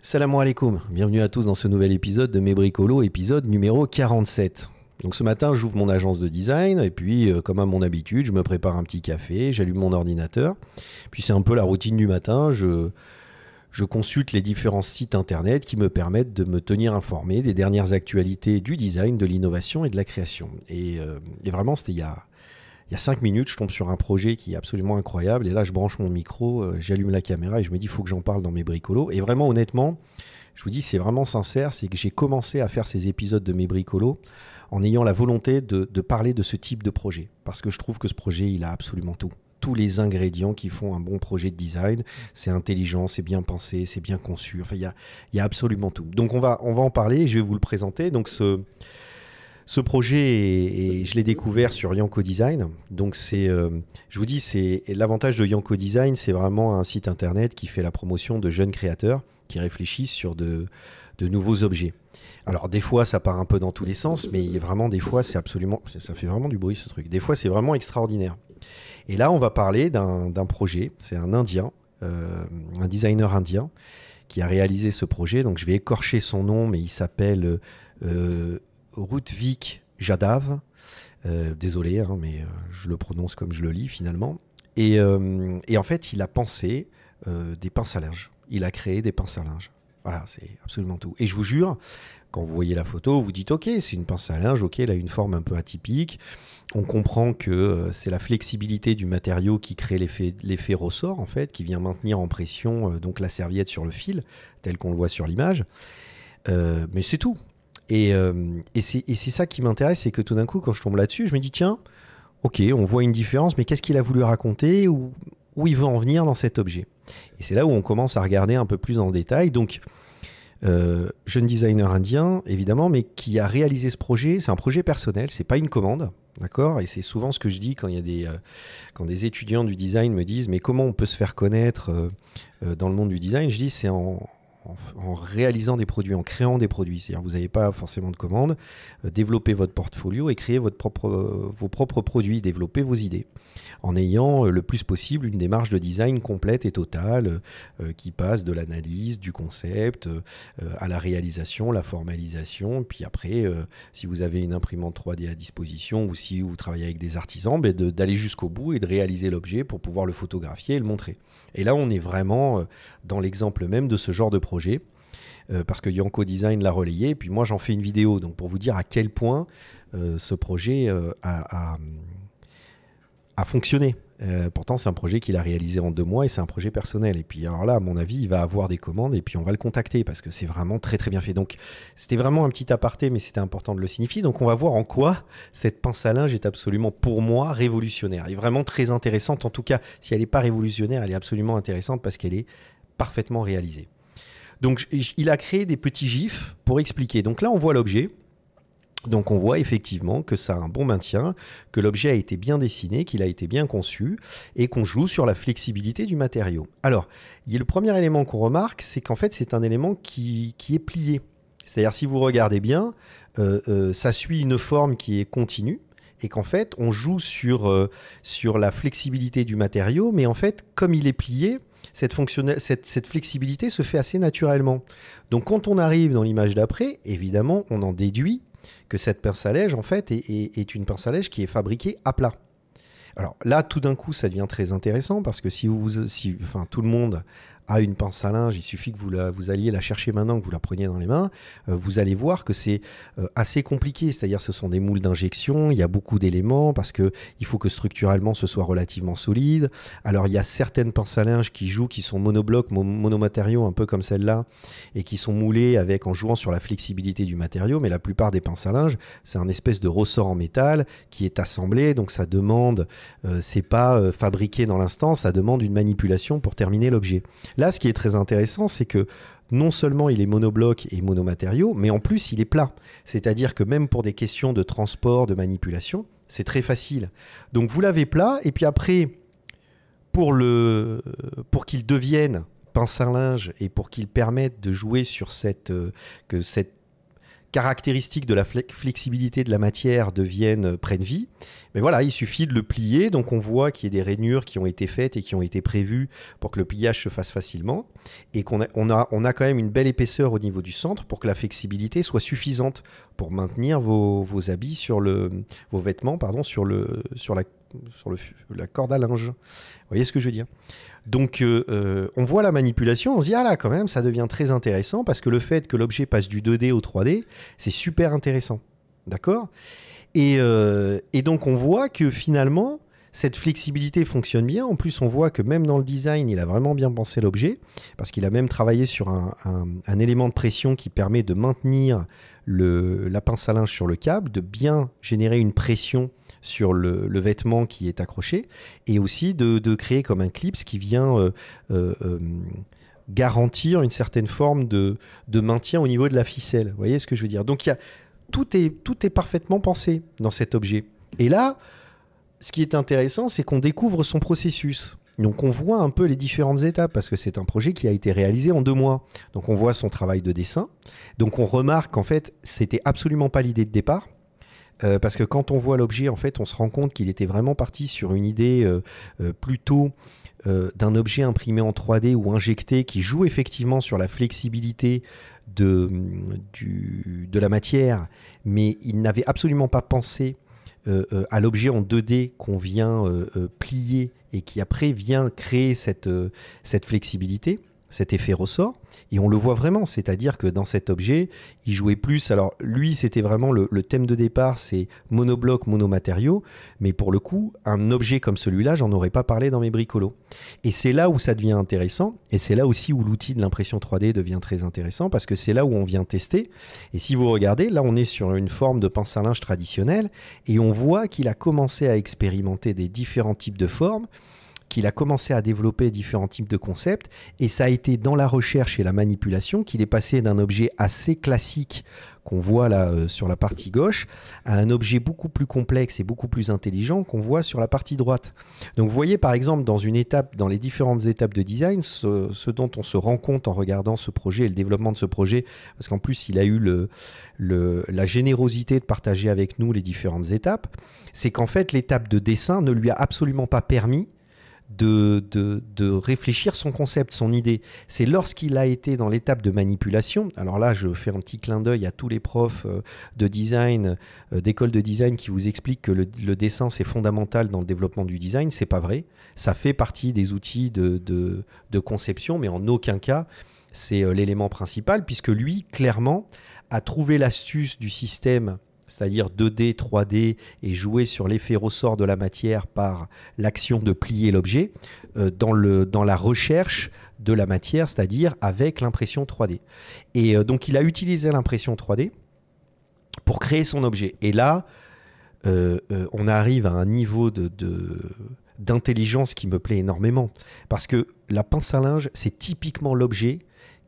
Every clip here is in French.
Salam alaikum, bienvenue à tous dans ce nouvel épisode de Mes Bricolos, épisode numéro 47. Donc ce matin, j'ouvre mon agence de design et puis, comme à mon habitude, je me prépare un petit café, j'allume mon ordinateur. Puis c'est un peu la routine du matin, je consulte les différents sites internet qui me permettent de me tenir informé des dernières actualités du design, de l'innovation et de la création. Et vraiment, c'était il y a 5 minutes, je tombe sur un projet qui est absolument incroyable. Et là, je branche mon micro, j'allume la caméra et je me dis, il faut que j'en parle dans Mes Bricolos. Et vraiment, honnêtement, je vous dis, c'est vraiment sincère, c'est que j'ai commencé à faire ces épisodes de Mes Bricolos en ayant la volonté de parler de ce type de projet. Parce que je trouve que ce projet, il a absolument tout. Tous les ingrédients qui font un bon projet de design. C'est intelligent, c'est bien pensé, c'est bien conçu. Enfin, il y a absolument tout. Donc, on va en parler et je vais vous le présenter. Donc, ce projet, je l'ai découvert sur Yanko Design. Donc, je vous dis, c'est l'avantage de Yanko Design, c'est vraiment un site internet qui fait la promotion de jeunes créateurs qui réfléchissent sur de nouveaux objets. Alors, des fois, ça part un peu dans tous les sens, mais vraiment, des fois, ça fait vraiment du bruit ce truc. Des fois, c'est vraiment extraordinaire. Et là, on va parler d'un projet. C'est un Indien, un designer indien qui a réalisé ce projet. Donc, je vais écorcher son nom, mais il s'appelle Rutvik Jadhav. Désolé, hein, mais je le prononce comme je le lis finalement. Et en fait, il a pensé des pinces à linge. Il a créé des pinces à linge. Voilà, c'est absolument tout. Et je vous jure, quand vous voyez la photo, vous dites « Ok, c'est une pince à linge, ok, elle a une forme un peu atypique. » On comprend que c'est la flexibilité du matériau qui crée l'effet ressort, en fait, qui vient maintenir en pression donc la serviette sur le fil, tel qu'on le voit sur l'image. Mais c'est tout. Et c'est ça qui m'intéresse, c'est que tout d'un coup, quand je tombe là-dessus, je me dis, tiens, ok, on voit une différence, mais qu'est-ce qu'il a voulu raconter, où il veut en venir dans cet objet? Et c'est là où on commence à regarder un peu plus en détail. Donc, jeune designer indien, évidemment, mais qui a réalisé ce projet, c'est un projet personnel, c'est pas une commande, d'accord? Et c'est souvent ce que je dis quand quand des étudiants du design me disent, mais comment on peut se faire connaître dans le monde du design? Je dis, c'est en réalisant des produits, en créant des produits. C'est-à-dire que vous n'avez pas forcément de commandes, développez votre portfolio et créez vos propres produits, développez vos idées, en ayant le plus possible une démarche de design complète et totale qui passe de l'analyse, du concept, à la réalisation, la formalisation, puis après, si vous avez une imprimante 3D à disposition ou si vous travaillez avec des artisans, d'aller jusqu'au bout et de réaliser l'objet pour pouvoir le photographier et le montrer. Et là, on est vraiment dans l'exemple même de ce genre de projet, parce que Yanko Design l'a relayé, et puis moi j'en fais une vidéo, donc pour vous dire à quel point ce projet a fonctionné. Pourtant, c'est un projet qu'il a réalisé en 2 mois et c'est un projet personnel. Et puis, alors là, à mon avis, il va avoir des commandes et puis on va le contacter parce que c'est vraiment très très bien fait. Donc, c'était vraiment un petit aparté, mais c'était important de le signifier. Donc, on va voir en quoi cette pince à linge est absolument, pour moi, révolutionnaire et vraiment très intéressante. En tout cas, si elle n'est pas révolutionnaire, elle est absolument intéressante parce qu'elle est parfaitement réalisée. Donc, il a créé des petits gifs pour expliquer. Donc là, on voit l'objet. Donc on voit effectivement que ça a un bon maintien, que l'objet a été bien dessiné, qu'il a été bien conçu et qu'on joue sur la flexibilité du matériau. Alors, le premier élément qu'on remarque, c'est qu'en fait c'est un élément qui est plié. C'est-à-dire si vous regardez bien, ça suit une forme qui est continue et qu'en fait on joue sur la flexibilité du matériau, mais en fait comme il est plié, cette flexibilité se fait assez naturellement. Donc quand on arrive dans l'image d'après, évidemment on en déduit que cette pince à linge, en fait, est une pince à linge qui est fabriquée à plat. Alors là, tout d'un coup, ça devient très intéressant parce que si tout le monde a une pince à linge, il suffit que vous alliez la chercher maintenant, que vous la preniez dans les mains, vous allez voir que c'est assez compliqué. C'est-à-dire ce sont des moules d'injection, il y a beaucoup d'éléments parce qu'il faut que structurellement ce soit relativement solide. Alors il y a certaines pinces à linge qui sont monoblocs, monomatériaux, un peu comme celle-là, et qui sont moulées en jouant sur la flexibilité du matériau, mais la plupart des pinces à linge, c'est un espèce de ressort en métal qui est assemblé, donc ça demande, c'est pas fabriqué dans l'instant, ça demande une manipulation pour terminer l'objet. Là, ce qui est très intéressant, c'est que non seulement il est monobloc et monomatériaux, mais en plus il est plat. C'est-à-dire que même pour des questions de transport, de manipulation, c'est très facile. Donc vous l'avez plat, et puis après, pour qu'il devienne pince à linge et pour qu'il permette de jouer sur caractéristiques de la flexibilité de la matière prennent vie. Mais voilà, il suffit de le plier. Donc on voit qu'il y a des rainures qui ont été faites et qui ont été prévues pour que le pliage se fasse facilement. Et qu'on a quand même une belle épaisseur au niveau du centre pour que la flexibilité soit suffisante pour maintenir vos habits vos vêtements, pardon, sur la corde à linge. Vous voyez ce que je veux dire? Donc on voit la manipulation, on se dit ah là quand même ça devient très intéressant parce que le fait que l'objet passe du 2D au 3D, c'est super intéressant. D'accord? Et donc on voit que finalement cette flexibilité fonctionne bien. En plus on voit que même dans le design il a vraiment bien pensé l'objet parce qu'il a même travaillé sur un élément de pression qui permet de maintenir la pince à linge sur le câble, de bien générer une pression sur le vêtement qui est accroché et aussi de créer comme un clip qui vient garantir une certaine forme de maintien au niveau de la ficelle. Vous voyez ce que je veux dire? Donc tout est parfaitement pensé dans cet objet. Et là, ce qui est intéressant, c'est qu'on découvre son processus. Donc on voit un peu les différentes étapes parce que c'est un projet qui a été réalisé en 2 mois. Donc on voit son travail de dessin. Donc on remarque qu'en fait, c'était absolument pas l'idée de départ. Parce que quand on voit l'objet, en fait, on se rend compte qu'il était vraiment parti sur une idée plutôt d'un objet imprimé en 3D ou injecté qui joue effectivement sur la flexibilité de la matière, mais il n'avait absolument pas pensé à l'objet en 2D qu'on vient plier et qui après vient créer cette flexibilité, cet effet ressort. Et on le voit vraiment, c'est-à-dire que dans cet objet, il jouait plus. Alors lui, c'était vraiment le thème de départ, c'est monobloc, monomatériaux. Mais pour le coup, un objet comme celui-là, j'en aurais pas parlé dans mes bricolos. Et c'est là où ça devient intéressant. Et c'est là aussi où l'outil de l'impression 3D devient très intéressant parce que c'est là où on vient tester. Et si vous regardez, là, on est sur une forme de pince à linge traditionnelle et on voit qu'il a commencé à expérimenter des différents types de formes, qu'il a commencé à développer différents types de concepts et ça a été dans la recherche et la manipulation qu'il est passé d'un objet assez classique qu'on voit là sur la partie gauche à un objet beaucoup plus complexe et beaucoup plus intelligent qu'on voit sur la partie droite. Donc vous voyez par exemple dans les différentes étapes de design, ce dont on se rend compte en regardant ce projet et le développement de ce projet, parce qu'en plus il a eu la générosité de partager avec nous les différentes étapes, c'est qu'en fait l'étape de dessin ne lui a absolument pas permis de réfléchir son concept, son idée. C'est lorsqu'il a été dans l'étape de manipulation, alors là je fais un petit clin d'œil à tous les profs de design, d'école de design qui vous expliquent que le dessin c'est fondamental dans le développement du design, c'est pas vrai. Ça fait partie des outils de conception, mais en aucun cas c'est l'élément principal, puisque lui, clairement, a trouvé l'astuce du système, c'est-à-dire 2D, 3D, et jouer sur l'effet ressort de la matière par l'action de plier l'objet, dans la recherche de la matière, c'est-à-dire avec l'impression 3D. Et donc il a utilisé l'impression 3D pour créer son objet. Et là, on arrive à un niveau d'intelligence qui me plaît énormément. Parce que la pince à linge, c'est typiquement l'objet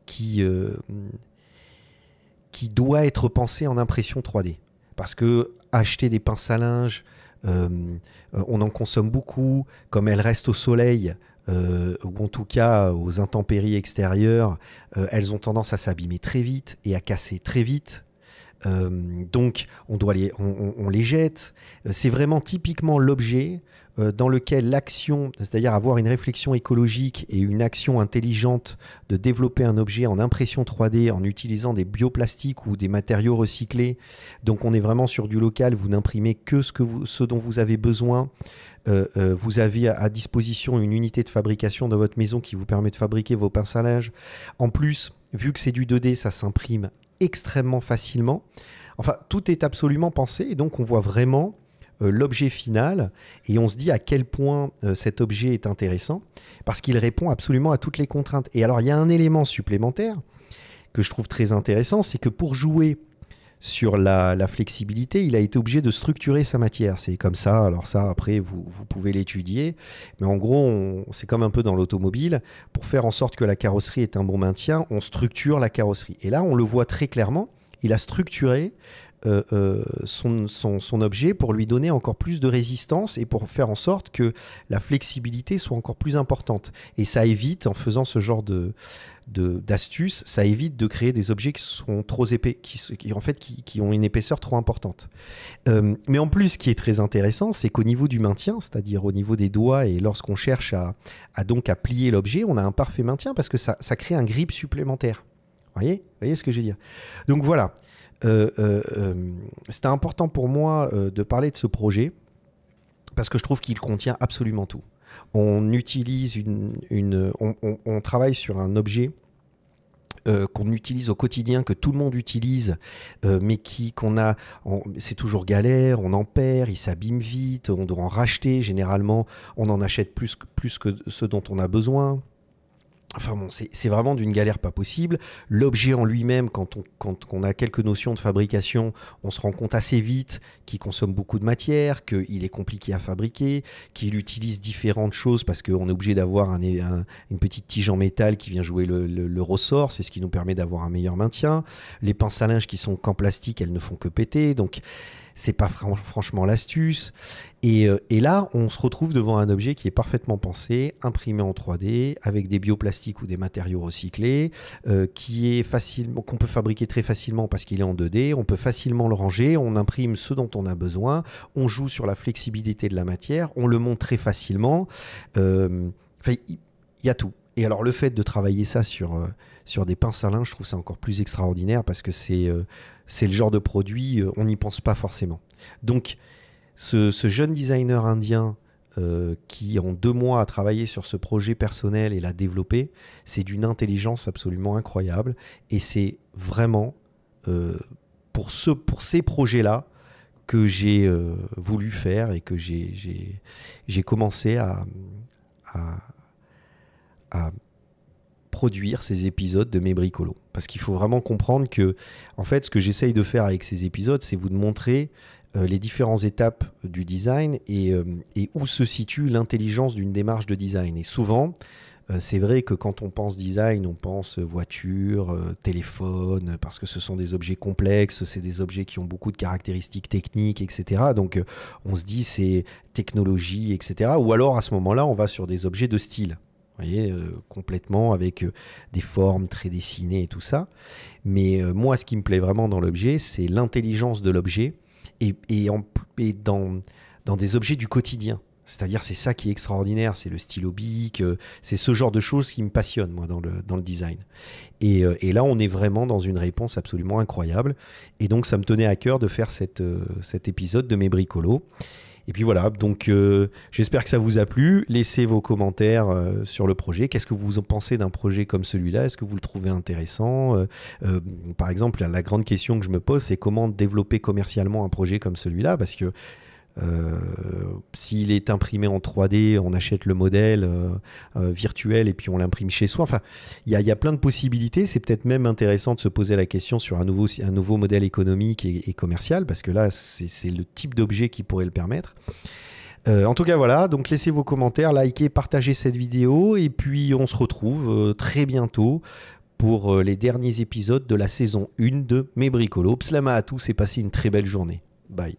qui doit être pensé en impression 3D. Parce que acheter des pinces à linge, on en consomme beaucoup, comme elles restent au soleil, ou en tout cas aux intempéries extérieures, elles ont tendance à s'abîmer très vite et à casser très vite. Donc on les jette. C'est vraiment typiquement l'objet dans lequel l'action, c'est-à-dire avoir une réflexion écologique et une action intelligente de développer un objet en impression 3D en utilisant des bioplastiques ou des matériaux recyclés. Donc on est vraiment sur du local, vous n'imprimez que ce dont vous avez besoin. Vous avez à disposition une unité de fabrication dans votre maison qui vous permet de fabriquer vos pinces à linge. En plus, vu que c'est du 2D, ça s'imprime extrêmement facilement. Enfin, tout est absolument pensé et donc on voit vraiment l'objet final et on se dit à quel point cet objet est intéressant parce qu'il répond absolument à toutes les contraintes. Et alors, il y a un élément supplémentaire que je trouve très intéressant, c'est que pour jouer sur la flexibilité, il a été obligé de structurer sa matière. C'est comme ça, alors ça, après, vous pouvez l'étudier. Mais en gros, c'est comme un peu dans l'automobile. Pour faire en sorte que la carrosserie ait un bon maintien, on structure la carrosserie. Et là, on le voit très clairement, il a structuré son objet pour lui donner encore plus de résistance et pour faire en sorte que la flexibilité soit encore plus importante. Et ça évite, en faisant ce genre d'astuces, ça évite de créer des objets qui sont trop épais, qui ont une épaisseur trop importante. Mais en plus, ce qui est très intéressant, c'est qu'au niveau du maintien, c'est-à-dire au niveau des doigts et lorsqu'on cherche à plier l'objet, on a un parfait maintien parce que ça crée un grip supplémentaire. Vous voyez ce que je veux dire? Donc voilà, c'était important pour moi de parler de ce projet parce que je trouve qu'il contient absolument tout. On utilise on travaille sur un objet qu'on utilise au quotidien, que tout le monde utilise, mais c'est toujours galère, on en perd, il s'abîme vite, on doit en racheter, généralement on en achète plus que ce dont on a besoin. Enfin bon, c'est vraiment d'une galère pas possible. L'objet en lui-même, quand on a quelques notions de fabrication, on se rend compte assez vite qu'il consomme beaucoup de matière, qu'il est compliqué à fabriquer, qu'il utilise différentes choses parce qu'on est obligé d'avoir une petite tige en métal qui vient jouer le ressort, c'est ce qui nous permet d'avoir un meilleur maintien. Les pinces à linge qui sont qu'en plastique, elles ne font que péter, donc c'est pas franchement l'astuce. Et là, on se retrouve devant un objet qui est parfaitement pensé, imprimé en 3D, avec des bioplastiques ou des matériaux recyclés, qu'on peut fabriquer très facilement parce qu'il est en 2D, on peut facilement le ranger, on imprime ce dont on a besoin, on joue sur la flexibilité de la matière, on le monte très facilement. Il y a tout. Et alors, le fait de travailler ça sur des pinces à linge, je trouve ça encore plus extraordinaire parce que c'est le genre de produit, on n'y pense pas forcément. Donc, ce jeune designer indien qui, en 2 mois, a travaillé sur ce projet personnel et l'a développé, c'est d'une intelligence absolument incroyable. Et c'est vraiment pour ces projets-là que j'ai voulu faire et que j'ai commencé à produire ces épisodes de Mes Bricolos. Parce qu'il faut vraiment comprendre que, en fait, ce que j'essaye de faire avec ces épisodes, c'est vous de montrer les différentes étapes du design et où se situe l'intelligence d'une démarche de design. Et souvent, c'est vrai que quand on pense design, on pense voiture, téléphone, parce que ce sont des objets complexes, c'est des objets qui ont beaucoup de caractéristiques techniques, etc. Donc, on se dit c'est technologie, etc. Ou alors, à ce moment-là, on va sur des objets de style. Vous voyez, complètement avec des formes très dessinées et tout ça. Mais moi, ce qui me plaît vraiment dans l'objet, c'est l'intelligence de l'objet et dans des objets du quotidien. C'est-à-dire, c'est ça qui est extraordinaire, c'est le stylo bic, c'est ce genre de choses qui me passionne, moi, dans le design. Et là, on est vraiment dans une réponse absolument incroyable. Et donc, ça me tenait à cœur de faire cet épisode de Mes Bricolos. Et puis voilà, donc j'espère que ça vous a plu. Laissez vos commentaires sur le projet. Qu'est-ce que vous en pensez d'un projet comme celui-là? Est-ce que vous le trouvez intéressant? Par exemple, la grande question que je me pose, c'est comment développer commercialement un projet comme celui-là? Parce que s'il est imprimé en 3D, on achète le modèle virtuel et puis on l'imprime chez soi. Enfin, il y a plein de possibilités. C'est peut-être même intéressant de se poser la question sur un nouveau modèle économique et commercial, parce que là, c'est le type d'objet qui pourrait le permettre. En tout cas, voilà. Donc, laissez vos commentaires, likez, partagez cette vidéo et puis on se retrouve très bientôt pour les derniers épisodes de la saison 1 de Mes Bricolos. Pslama à tous et passez une très belle journée. Bye.